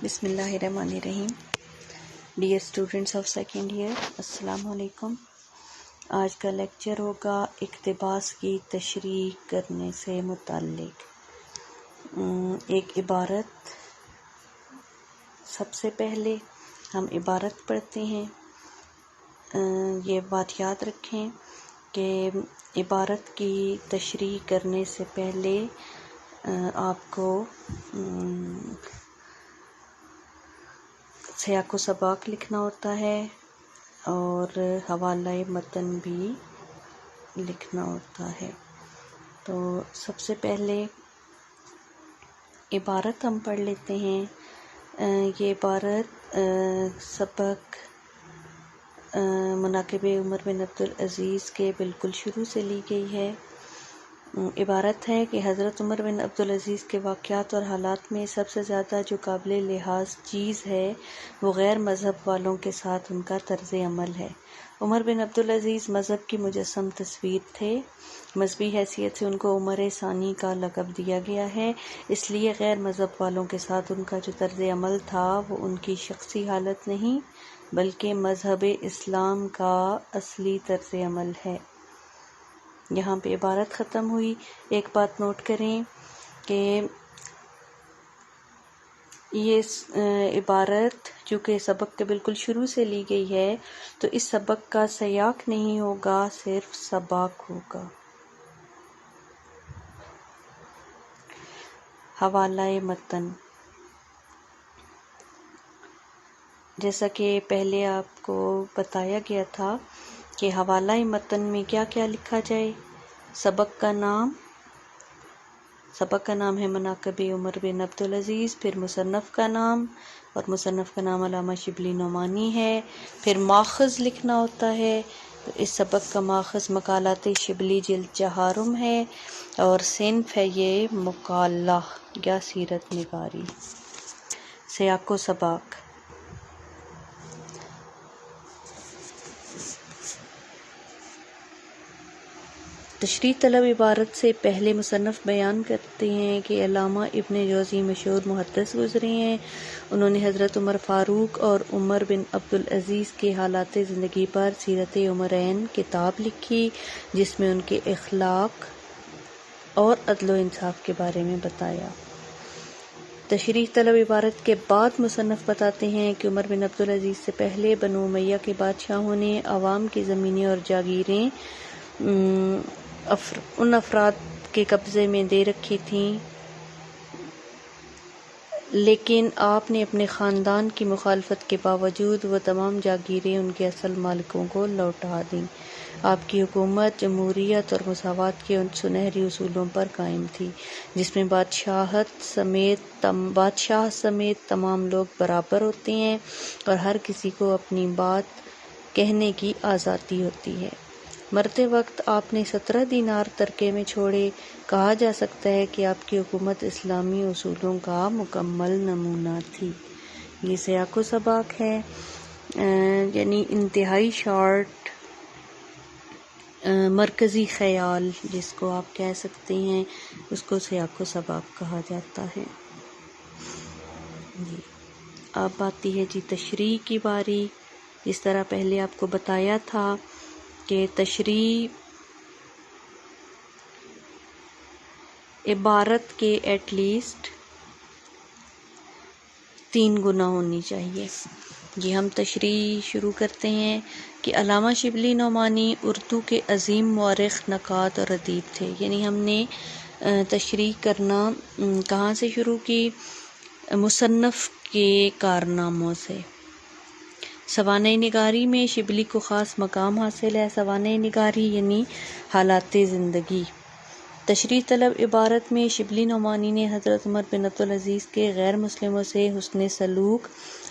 بسم اللہ الرحمن الرحیم۔ Dear students of second year, السلام علیکم۔ آج کا لیکچر ہوگا اقتباس کی تشریح کرنے سے متعلق ایک عبارت۔ سب سے پہلے ہم عبارت پڑھتے ہیں۔ یہ بات یاد رکھیں کہ عبارت کی تشریح کرنے سے پہلے آپ کو سیاق و سباق لکھنا ہوتا ہے اور حوالہ متن بھی لکھنا ہوتا ہے۔ تو سب سے پہلے عبارت ہم پڑھ لیتے ہیں۔ یہ عبارت سبق مناقب عمر بن عبدالعزیز کے بالکل شروع سے لی گئی ہے۔ عبارت ہے کہ حضرت عمر بن عبدالعزیز کے واقعات اور حالات میں سب سے زیادہ جو قابل لحاظ چیز ہے وہ غیر مذہب والوں کے ساتھ ان کا طرز عمل ہے۔ عمر بن عبدالعزیز مذہب کی مجسم تصویر تھے۔ مذہبی حیثیت سے ان کو عمر ثانی کا لقب دیا گیا ہے، اس لیے غیر مذہب والوں کے ساتھ ان کا جو طرز عمل تھا وہ ان کی شخصی حالت نہیں بلکہ مذہب اسلام کا اصلی طرز عمل ہے۔ یہاں پہ عبارت ختم ہوئی۔ ایک بات نوٹ کریں کہ یہ عبارت چونکہ سبق کے بالکل شروع سے لی گئی ہے تو اس سبق کا سیاق نہیں ہوگا، صرف سباق ہوگا۔ حوالہ متن، جیسا کہ پہلے آپ کو بتایا گیا تھا کہ حوالہ متن میں کیا کیا لکھا جائے۔ سبق کا نام ہے مناقب عمر بن عبدالعزیز، پھر مصنف کا نام، اور مصنف کا نام علامہ شبلی نعمانی ہے۔ پھر ماخذ لکھنا ہوتا ہے، تو اس سبق کا ماخذ مقالات شبلی جلد 4 ہے اور صنف ہے یہ مقالہ یا سیرت نگاری۔ سیاق و سباق، تشریح طلب عبارت سے پہلے مصنف بیان کرتے ہیں کہ علامہ ابن جوزی مشہور محدث گزرے ہیں۔ انہوں نے حضرت عمر فاروق اور عمر بن عبدالعزیز کے حالات زندگی پر سیرت عمرین کتاب لکھی، جس میں ان کے اخلاق اور عدل و انصاف کے بارے میں بتایا۔ تشریح طلب عبارت کے بعد مصنف بتاتے ہیں کہ عمر بن عبدالعزیز سے پہلے بنو امیہ کے بادشاہوں نے عوام کی زمینیں اور جاگیریں ان افراد کے قبضے میں دے رکھی تھیں، لیکن آپ نے اپنے خاندان کی مخالفت کے باوجود وہ تمام جاگیریں ان کے اصل مالکوں کو لوٹا دیں۔ آپ کی حکومت جمہوریت اور مساوات کے ان سنہری اصولوں پر قائم تھی جس میں بادشاہ سمیت تمام لوگ برابر ہوتے ہیں اور ہر کسی کو اپنی بات کہنے کی آزادی ہوتی ہے۔ مرتے وقت آپ نے 17 دینار ترکے میں چھوڑے۔ کہا جا سکتا ہے کہ آپ کی حکومت اسلامی اصولوں کا مکمل نمونہ تھی۔ یہ سیاق و سباق ہے، یعنی انتہائی شارٹ مرکزی خیال جس کو آپ کہہ سکتے ہیں، اس کو سیاق و سباق کہا جاتا ہے۔ اب آتی ہے تشریح کی باری۔ جس طرح پہلے آپ کو بتایا تھا کہ تشریح عبارت کے ایٹ لیسٹ 3 گنا ہونی چاہیے۔ یہ ہم تشریح شروع کرتے ہیں کہ علامہ شبلی نعمانی اردو کے عظیم مورخ، نقاد اور ادیب تھے۔ یعنی ہم نے تشریح کرنا کہاں سے شروع کی؟ مصنف کے کارناموں سے۔ سوانح نگاری میں شبلی کو خاص مقام حاصل ہے۔ سوانح نگاری یعنی حالات زندگی۔ تشریح طلب عبارت میں شبلی نعمانی نے حضرت عمر بن عبدالعزیز کے غیر مسلموں سے حسن سلوک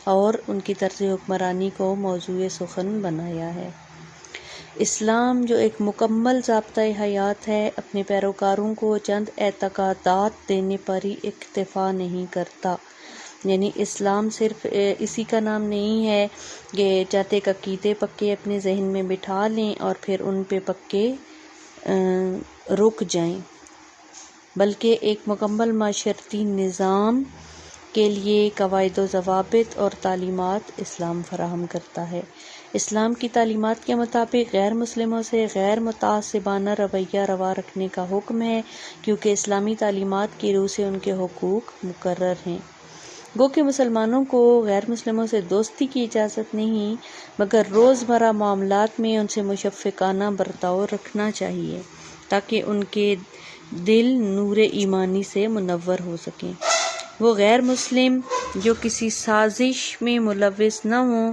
اور ان کی طرز حکمرانی کو موضوع سخن بنایا ہے۔ اسلام جو ایک مکمل ضابطۂ حیات ہے، اپنے پیروکاروں کو چند اعتقادات دینے پر ہی اکتفا نہیں کرتا۔ یعنی اسلام صرف اسی کا نام نہیں ہے کہ چند ایک عقیدے پکے اپنے ذہن میں بٹھا لیں اور پھر ان پہ پکے رک جائیں، بلکہ ایک مکمل معاشرتی نظام کے لیے قواعد و ضوابط اور تعلیمات اسلام فراہم کرتا ہے۔ اسلام کی تعلیمات کے مطابق غیر مسلموں سے غیر متعصبانہ رویہ روا رکھنے کا حکم ہے، کیونکہ اسلامی تعلیمات کی روح سے ان کے حقوق مقرر ہیں۔ گو کہ مسلمانوں کو غیر مسلموں سے دوستی کی اجازت نہیں، مگر روزمرہ معاملات میں ان سے مشفقانہ برتاؤ رکھنا چاہیے تاکہ ان کے دل نور ایمانی سے منور ہو سکیں۔ وہ غیر مسلم جو کسی سازش میں ملوث نہ ہوں،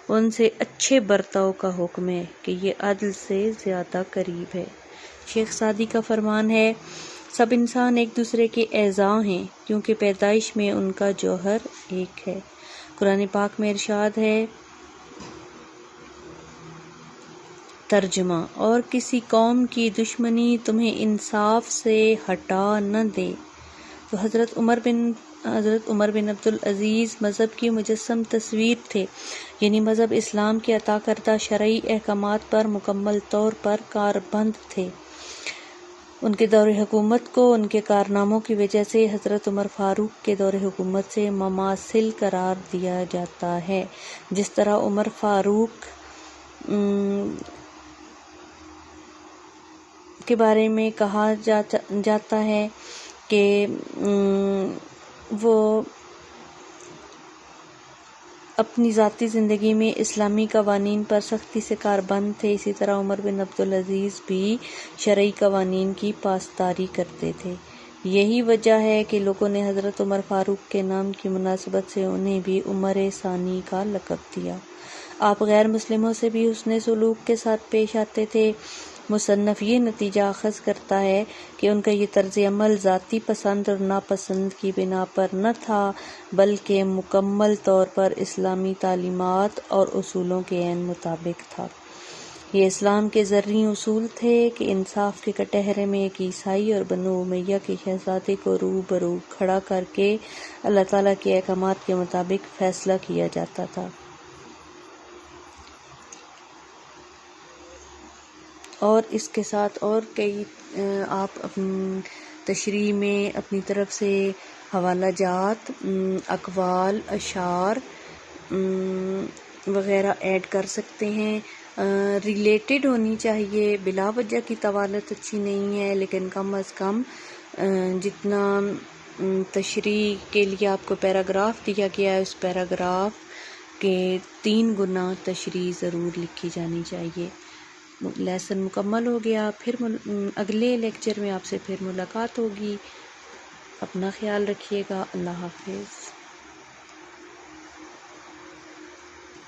ان سے اچھے برتاؤ کا حکم ہے کہ یہ عدل سے زیادہ قریب ہے۔ شیخ سعدی کا فرمان ہے، سب انسان ایک دوسرے کے اعضاء ہیں کیونکہ پیدائش میں ان کا جوہر ایک ہے۔ قرآن پاک میں ارشاد ہے، ترجمہ، اور کسی قوم کی دشمنی تمہیں انصاف سے ہٹا نہ دے۔ تو حضرت عمر بن عبدالعزیز مذہب کی مجسم تصویر تھے، یعنی مذہب اسلام کے عطا کردہ شرعی احکامات پر مکمل طور پر کاربند تھے۔ ان کے دور حکومت کو ان کے کارناموں کی وجہ سے حضرت عمر فاروق کے دور حکومت سے مماثل قرار دیا جاتا ہے، جس طرح عمر فاروق کے بارے میں کہا جاتا ہے کہ وہ اپنی ذاتی زندگی میں اسلامی قوانین پر سختی سے کاربند تھے، اسی طرح عمر بن عبدالعزیز بھی شرعی قوانین کی پاسداری کرتے تھے۔ یہی وجہ ہے کہ لوگوں نے حضرت عمر فاروق کے نام کی مناسبت سے انہیں بھی عمر ثانی کا لقب دیا۔ آپ غیر مسلموں سے بھی حسن سلوک کے ساتھ پیش آتے تھے۔ مصنف یہ نتیجہ اخذ کرتا ہے کہ ان کا یہ طرز عمل ذاتی پسند اور ناپسند کی بنا پر نہ تھا، بلکہ مکمل طور پر اسلامی تعلیمات اور اصولوں کے عین مطابق تھا۔ یہ اسلام کے زرعی اصول تھے کہ انصاف کے کٹہرے میں ایک عیسائی اور بنو امیہ کے شہزادے کو روبرو کھڑا کر کے اللہ تعالیٰ کے احکامات کے مطابق فیصلہ کیا جاتا تھا، اور اس کے ساتھ اور کئی آپ اپنی تشریح میں اپنی طرف سے حوالہ جات، اقوال، اشعار وغیرہ ایڈ کر سکتے ہیں۔ ریلیٹڈ ہونی چاہیے، بلا وجہ کی طوالت اچھی نہیں ہے، لیکن کم از کم جتنا تشریح کے لیے آپ کو پیراگراف دیا گیا ہے، اس پیراگراف کے 3 گنا تشریح ضرور لکھی جانی چاہیے۔ لیسن مکمل ہو گیا، پھر اگلے لیکچر میں آپ سے پھر ملاقات ہوگی۔ اپنا خیال رکھیے گا، اللہ حافظ۔